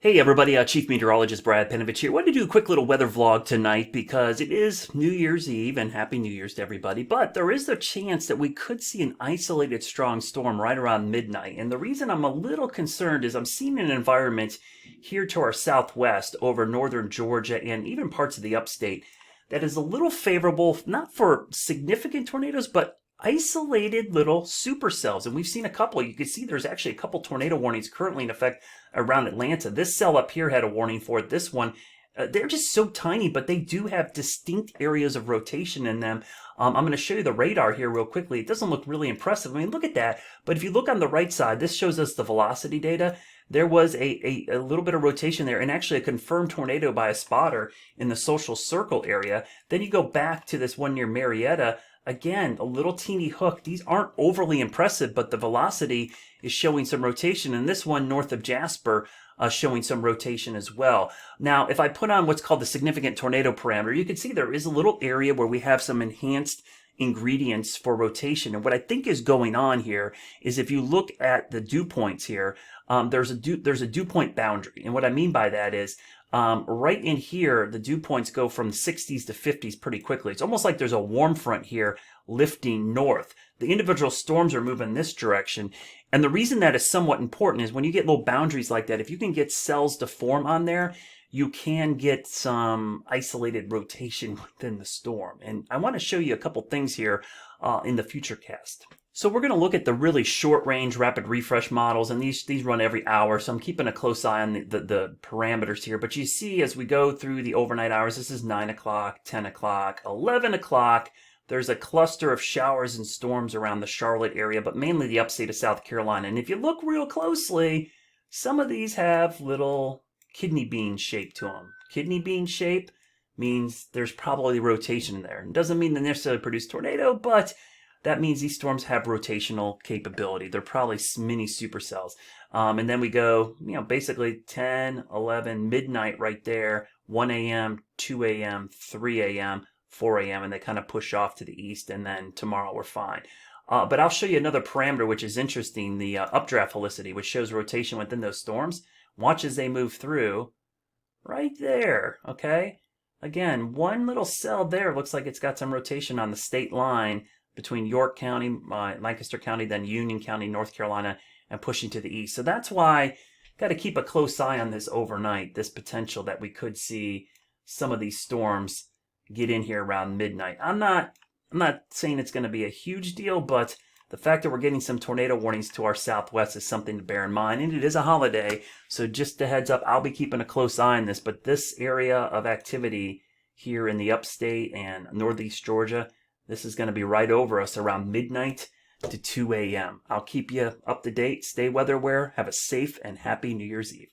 Hey everybody, Chief Meteorologist Brad Panovich here. Wanted to do a quick little weather vlog tonight because it is New Year's Eve and Happy New Year's to everybody. But there is the chance that we could see an isolated strong storm right around midnight. And the reason I'm a little concerned is I'm seeing an environment here to our southwest over northern Georgia and even parts of the upstate that is a little favorable, not for significant tornadoes, but isolated little supercells. And we've seen a couple. You can see there's actually a couple tornado warnings currently in effect around Atlanta. This cell up here had a warning for it. This one, they're just so tiny, but they do have distinct areas of rotation in them. I'm going to show you the radar here real quickly. It doesn't look really impressive. I mean, look at that. But if you look on the right side, this shows us the velocity data. There was a little bit of rotation there and actually a confirmed tornado by a spotter in the social circle area. Then you go back to this one near Marietta. Again, a little teeny hook. These aren't overly impressive, but the velocity is showing some rotation. And this one north of Jasper showing some rotation as well. Now, if I put on what's called the significant tornado parameter, you can see there is a little area where we have some enhanced ingredients for rotation. And what I think is going on here is if you look at the dew points here, there's a dew point boundary. And what I mean by that is right in here, the dew points go from 60s to 50s pretty quickly. It's almost like there's a warm front here lifting north. The individual storms are moving this direction. And the reason that is somewhat important is when you get little boundaries like that, if you can get cells to form on there, you can get some isolated rotation within the storm. And I want to show you a couple things here in the Futurecast. So we're going to look at the really short range rapid refresh models, and these run every hour, so I'm keeping a close eye on the parameters here. But you see as we go through the overnight hours, this is 9 o'clock, 10 o'clock, 11 o'clock. There's a cluster of showers and storms around the Charlotte area, but mainly the upstate of South Carolina. And if you look real closely, some of these have little kidney bean shape to them. Kidney bean shape means there's probably rotation in there. It doesn't mean they necessarily produce tornado, but that means these storms have rotational capability. They're probably mini supercells. And then we go, basically 10, 11, midnight right there, 1 a.m., 2 a.m., 3 a.m., 4 a.m., and they kind of push off to the east, and then tomorrow we're fine. But I'll show you another parameter which is interesting, the updraft helicity, which shows rotation within those storms. Watch as they move through right there, okay? Again, one little cell there looks like it's got some rotation on the state line between York County, Lancaster County, then Union County, North Carolina, and pushing to the east. So that's why got to keep a close eye on this overnight, this potential that we could see some of these storms get in here around midnight. I'm not saying it's going to be a huge deal, but the fact that we're getting some tornado warnings to our southwest is something to bear in mind. And it is a holiday, so just a heads up, I'll be keeping a close eye on this. But this area of activity here in the upstate and northeast Georgia, this is going to be right over us around midnight to 2 a.m. I'll keep you up to date. Stay weather aware. Have a safe and happy New Year's Eve.